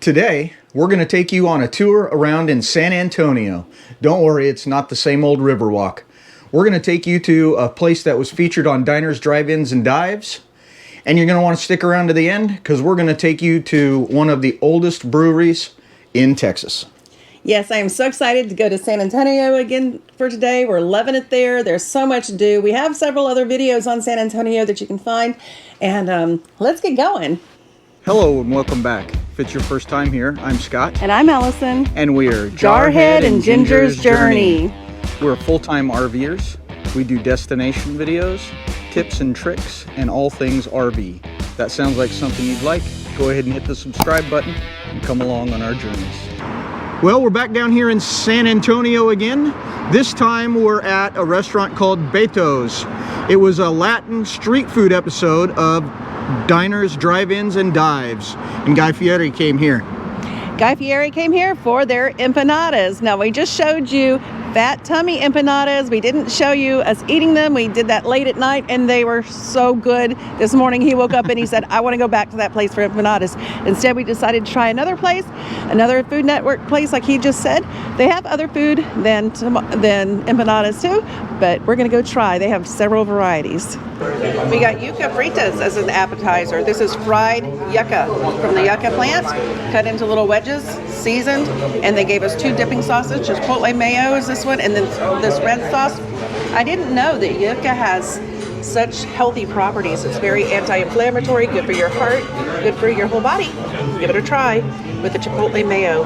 Today, we're going to take you on a tour around in San Antonio. Don't worry, it's not the same old Riverwalk. We're going to take you to a place that was featured on Diners, Drive-Ins, and Dives. And you're going to want to stick around to the end because we're going to take you to one of the oldest breweries in Texas. Yes, I am so excited to go to San Antonio again for today. We're loving it there. There's so much to do. We have several other videos on San Antonio that you can find. And let's get going. Hello and welcome back. If it's your first time here, I'm Scott. And I'm Allison. And we are Jarhead and Ginger's Journey. We're full-time RVers. We do destination videos, tips and tricks, and all things RV. That sounds like something you'd like. Go ahead and hit the subscribe button and come along on our journeys. Well, we're back down here in San Antonio again. This time we're at a restaurant called Betos. It was a Latin street food episode of Diners, Drive-Ins, and Dives. And Guy Fieri came here. Guy Fieri came here for their empanadas. Now, we just showed you fat tummy empanadas. We didn't show you us eating them. We did that late at night, and they were so good. This morning, he woke up and he said, I want to go back to that place for empanadas. Instead, we decided to try another place, another Food Network place, like he just said. They have other food than empanadas, too, but we're going to go try. They have several varieties. We got yucca fritas as an appetizer. This is fried yucca from the yucca plant, cut into little wedges, seasoned, and they gave us 2 dipping sauces. Chipotle mayo is this one, and then this red sauce. I didn't know that yucca has such healthy properties. It's very anti-inflammatory, good for your heart, good for your whole body. Give it a try with the chipotle mayo.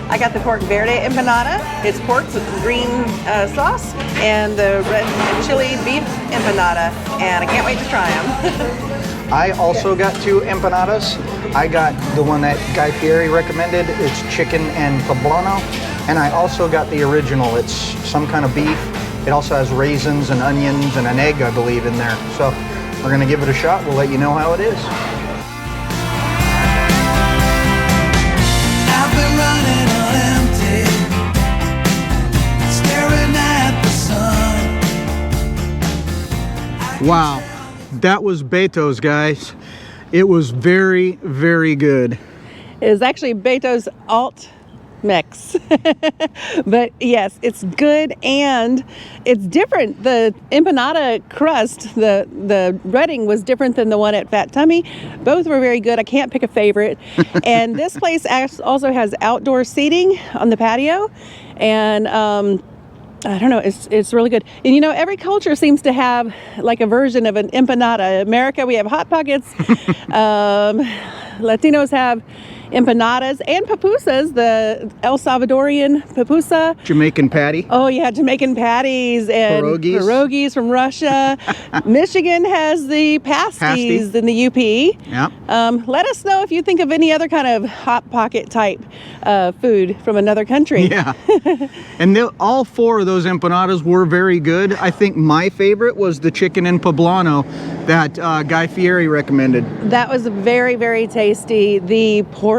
I got the pork verde empanada. It's pork with green sauce, and the red and chili beef empanada, and I can't wait to try them. I also got 2 empanadas. I got the one that Guy Fieri recommended. It's chicken and poblano. And I also got the original. It's some kind of beef. It also has raisins and onions and an egg, I believe, in there. So we're going to give it a shot. We'll let you know how it is. Wow, that was Betos, guys. It was very, very good. It is actually Betos Alt Mex. But yes, it's good and it's different. The empanada crust, the breading was different than the one at Fat Tummy. Both were very good. I can't pick a favorite. And this place also has outdoor seating on the patio. And I don't know, it's really good. And you know, every culture seems to have like a version of an empanada. America, we have Hot Pockets. Latinos have empanadas and pupusas, the El Salvadorian pupusa. Jamaican patty. Oh yeah, Jamaican patties and pierogies from Russia. Michigan has the pasties in the UP. Yeah. Let us know if you think of any other kind of Hot Pocket type food from another country. Yeah. And all 4 of those empanadas were very good. I think my favorite was the chicken and poblano that Guy Fieri recommended. That was very, very tasty. The pork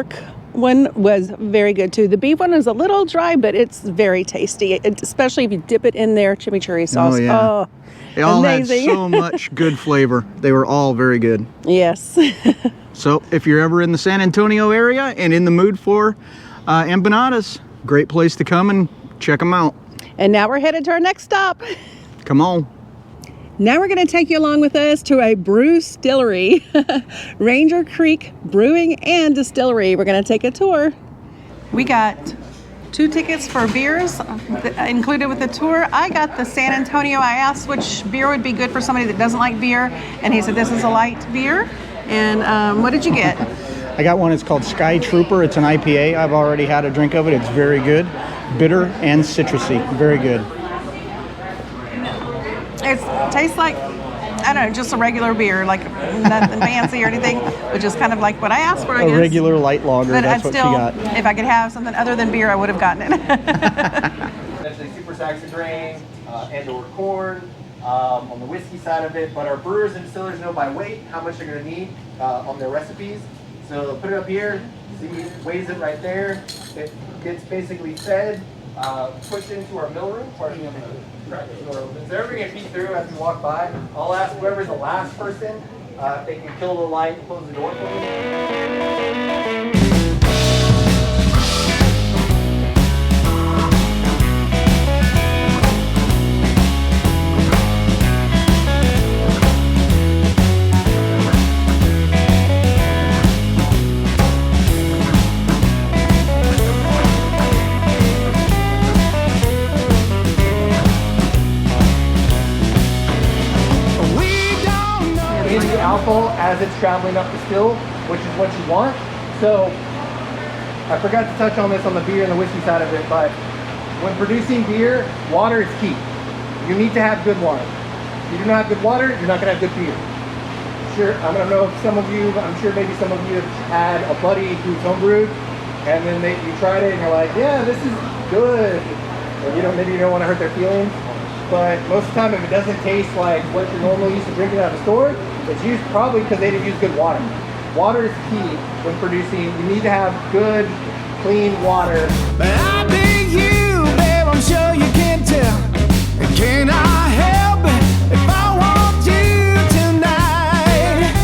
one was very good too. The beef one was a little dry, but it's very tasty, especially if you dip it in their chimichurri sauce. Oh, yeah. Oh, they all amazing. had so much good flavor. They were all very good. Yes. So if you're ever in the San Antonio area and in the mood for empanadas, great place to come and check them out. And now we're headed to our next stop. Come on. Now we're going to take you along with us to a Brewstillery, Ranger Creek Brewing and Distillery. We're going to take a tour. We got 2 tickets for beers included with the tour. I got the San Antonio. I asked which beer would be good for somebody that doesn't like beer, and he said this is a light beer. And what did you get? I got one, it's called Sky Trooper. It's an IPA. I've already had a drink of it. It's very good. Bitter and citrusy. Very good. It tastes like I don't know, just a regular beer, like nothing fancy or anything, which is kind of like what I asked for, I guess. A regular light lager, But that's what she got. if I could have something other than beer, I would have gotten it. Essentially super sacks of grain and or corn on the whiskey side of it, but our brewers and distillers know by weight how much they're going to need on their recipes. So they'll put it up here, see, weighs it right there. It gets basically fed, pushed into our mill room. Pardon me, I'm going to crack the door open. So everybody can peek through as we walk by. I'll ask whoever's the last person if they can kill the light and close the door for me. Alcohol as it's traveling up the still, which is what you want. So I forgot to touch on this on the beer and the whiskey side of it, but when producing beer, water is key. You need to have good water. If you do not have good water, you're not going to have good beer. Sure, I don't know if some of you, I'm sure maybe some of you have had a buddy who's homebrewed, and then you tried it and you're like, yeah, this is good. And maybe you don't want to hurt their feelings, but most of the time if it doesn't taste like what you're normally used to drinking out of the store, it's used probably because they didn't use good water. Water is key when producing. You need to have good, clean water. But I dig you, babe, I'm sure you can tell. Can I help it if I want you tonight?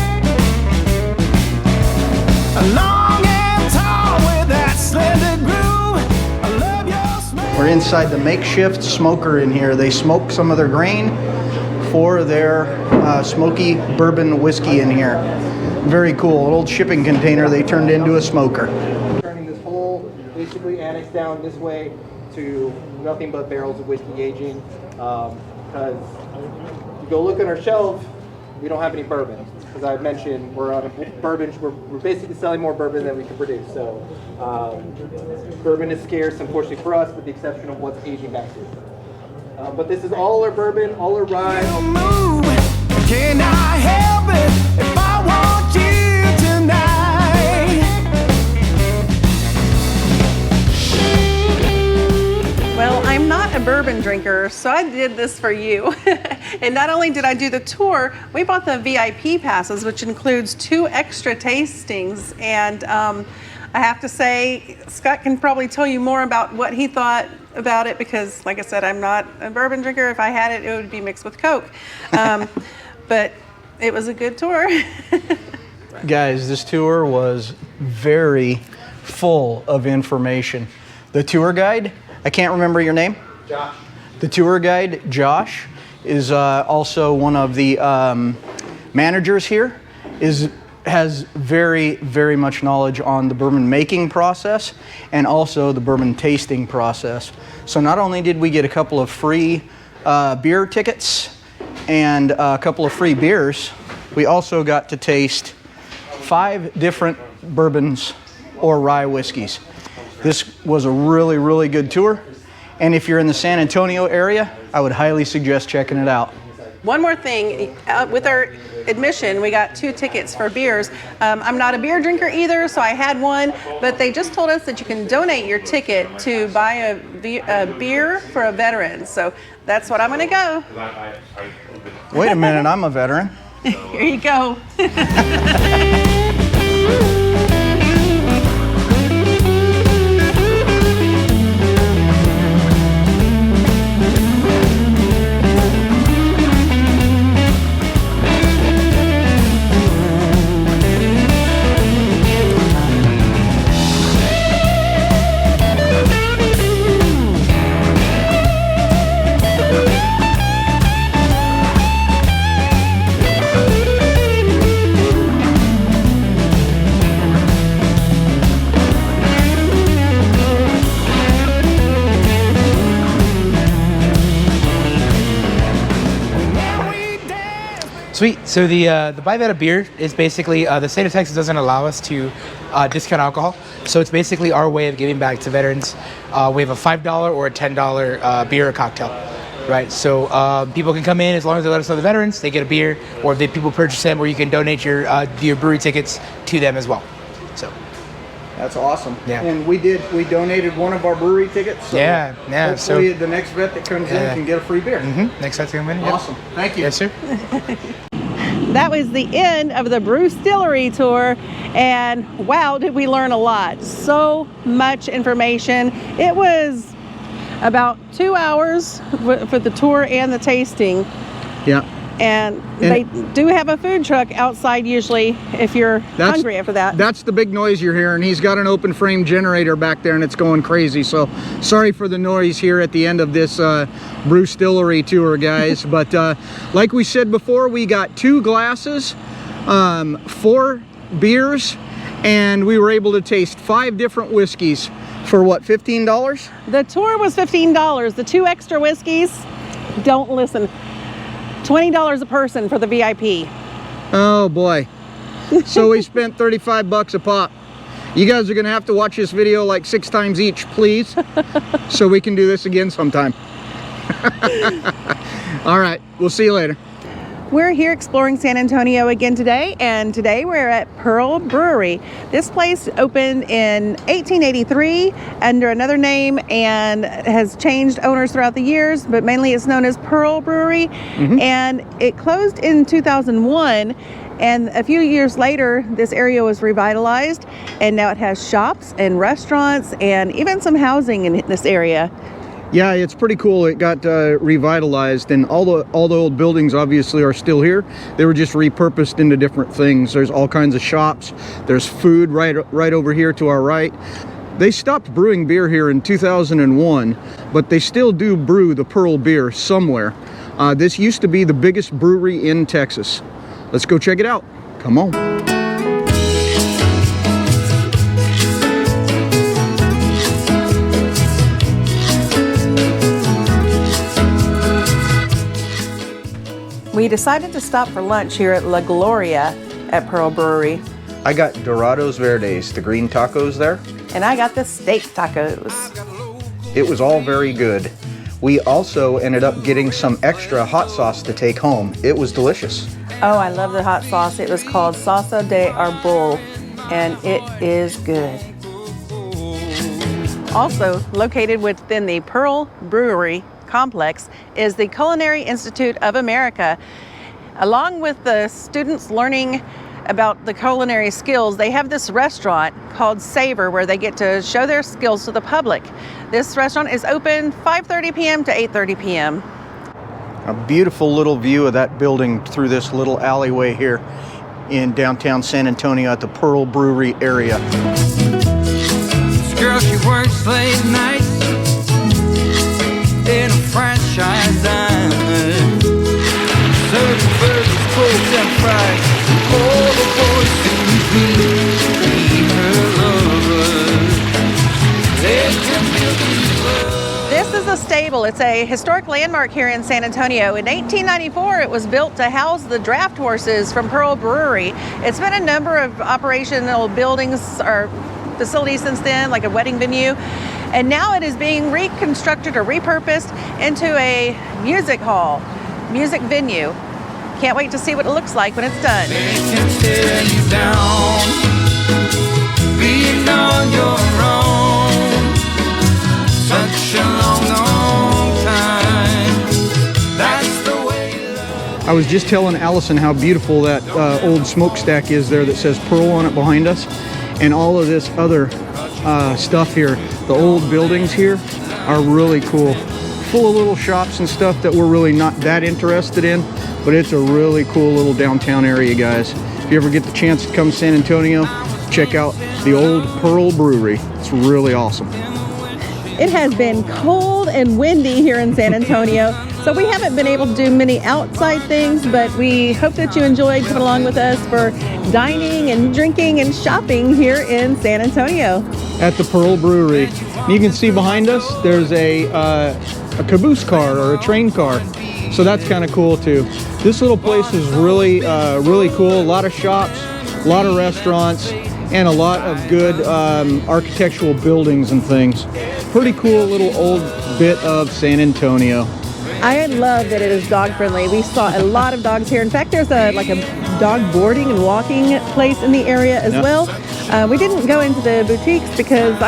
Long and tall with that slender groove. I love your smell. We're inside the makeshift smoker in here. They smoke some of their grain for their smoky bourbon whiskey in here. Very cool. An old shipping container they turned into a smoker. Turning this whole basically annex down this way to nothing but barrels of whiskey aging. Because if you go look at our shelves, we don't have any bourbon. As I mentioned, we're on a bourbon. We're basically selling more bourbon than we can produce. So bourbon is scarce, unfortunately for us, with the exception of what's aging back here. But this is all our bourbon, all our rye. Move. Can I help it if I want you tonight? Well, I'm not a bourbon drinker, so I did this for you. And not only did I do the tour, we bought the VIP passes, which includes 2 extra tastings. And I have to say, Scott can probably tell you more about what he thought about it because, like I said, I'm not a bourbon drinker. If I had it, it would be mixed with Coke. But it was a good tour. Guys, this tour was very full of information. The tour guide, I can't remember your name. Josh. The tour guide, Josh, is also one of the managers here, has very, very much knowledge on the bourbon making process and also the bourbon tasting process. So not only did we get a couple of free beer tickets and a couple of free beers, we also got to taste 5 different bourbons or rye whiskeys. This was a really, really good tour. And if you're in the San Antonio area, I would highly suggest checking it out. One more thing, with our admission, we got 2 tickets for beers. I'm not a beer drinker either, so I had one, but they just told us that you can donate your ticket to buy a beer for a veteran. So that's what I'm gonna go. Wait a minute, I'm a veteran. Here you go. Sweet. So the Buy Better beer is basically the state of Texas doesn't allow us to discount alcohol. So it's basically our way of giving back to veterans. We have a $5 or a $10 beer or cocktail. right? So people can come in as long as they let us know the veterans. They get a beer, or if people purchase them, or you can donate your brewery tickets to them as well. So That's awesome. Yeah. And we donated one of our brewery tickets. So yeah. hopefully the next vet that comes in can get a free beer. Next time to come in. Yep. Awesome. Thank you. Yes, sir. That was the end of the Brewstillery tour, and wow, did we learn a lot. So much information. It was about 2 hours for the tour and the tasting. Yeah. And they do have a food truck outside usually if you're hungry after that. That's the big noise you're hearing. He's got an open frame generator back there and it's going crazy. So sorry for the noise here at the end of this Brewstillery tour, guys. But like we said before, we got 2 glasses, 4 beers, and we were able to taste 5 different whiskeys for what, $15? The tour was $15. The 2 extra whiskeys, don't listen. $20 a person for the VIP. Oh boy. So we spent 35 bucks a pop. You guys are gonna have to watch this video like 6 times each, please, so we can do this again sometime. All right, we'll see you later. We're here exploring San Antonio again today, and today we're at Pearl Brewery. This place opened in 1883 under another name and has changed owners throughout the years, but mainly it's known as Pearl Brewery. And it closed in 2001, and a few years later this area was revitalized, and now it has shops and restaurants and even some housing in this area. Yeah, it's pretty cool. It got revitalized, and all the old buildings obviously are still here. They were just repurposed into different things. There's all kinds of shops. There's food right over here to our right. They stopped brewing beer here in 2001, but they still do brew the Pearl beer somewhere. This used to be the biggest brewery in Texas. Let's go check it out. Come on. We decided to stop for lunch here at La Gloria at Pearl Brewery. I got Dorados Verdes, the green tacos there. And I got the steak tacos. It was all very good. We also ended up getting some extra hot sauce to take home. It was delicious. Oh, I love the hot sauce. It was called Salsa de Arbol, and it is good. Also located within the Pearl Brewery complex is the Culinary Institute of America. Along with the students learning about the culinary skills, they have this restaurant called Savor where they get to show their skills to the public. This restaurant is open 5:30 p.m. to 8:30 p.m. A beautiful little view of that building through this little alleyway here in downtown San Antonio at the Pearl Brewery area. This girl, she works late nights in a franchise diner, serving burgers, cold and fries. All the boys seem to be her lovers. They can feel the love. This is a stable. It's a historic landmark here in San Antonio. In 1894, it was built to house the draft horses from Pearl Brewery. It's been a number of operational buildings or facilities since then, like a wedding venue. And now it is being reconstructed or repurposed into a music hall, music venue. Can't wait to see what it looks like when it's done. They can tear you down, being on your own. Such a long, long time. That's the way love. I was just telling Allison how beautiful that old smokestack is there that says Pearl on it behind us. And all of this other stuff here, the old buildings here are really cool. Full of little shops and stuff that we're really not that interested in, but it's a really cool little downtown area, guys. If you ever get the chance to come to San Antonio, check out the old Pearl Brewery. It's really awesome. It has been cold and windy here in San Antonio, so we haven't been able to do many outside things, but we hope that you enjoyed coming along with us for dining and drinking and shopping here in San Antonio. At the Pearl Brewery. You can see behind us, there's a caboose car or a train car. So that's kind of cool too. This little place is really, really cool. A lot of shops, a lot of restaurants, and a lot of good architectural buildings and things. Pretty cool little old bit of San Antonio. I love that it is dog friendly. We saw a lot of dogs here. In fact, there's a dog boarding and walking place in the area as well. We didn't go into the boutiques because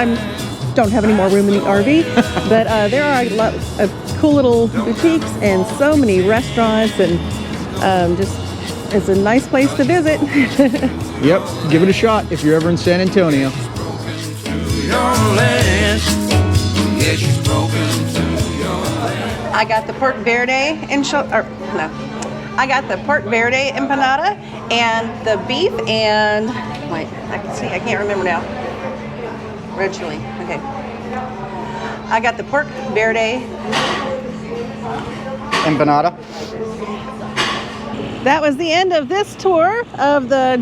don't have any more room in the RV, but there are a lot of cool little boutiques and so many restaurants, and just it's a nice place to visit. Yep, give it a shot if you're ever in San Antonio. I got the Pork Verde I got the Pork Verde empanada and the beef and wait, I can't remember now. Red chili. Okay. I got the Pork Verde Empanada. That was the end of this tour of the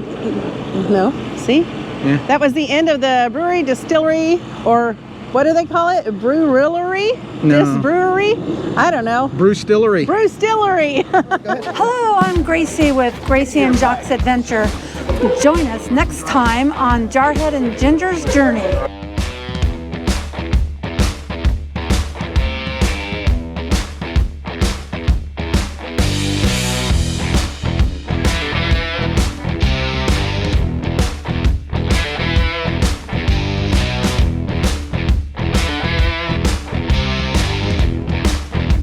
That was the end of the brewery, distillery, or what do they call it? Brewery? No. This brewery? I don't know. Brewstillery. Brewstillery. Hello, I'm Gracie with Gracie and Jock's Adventure. Join us next time on Jarhead and Ginger's Journey.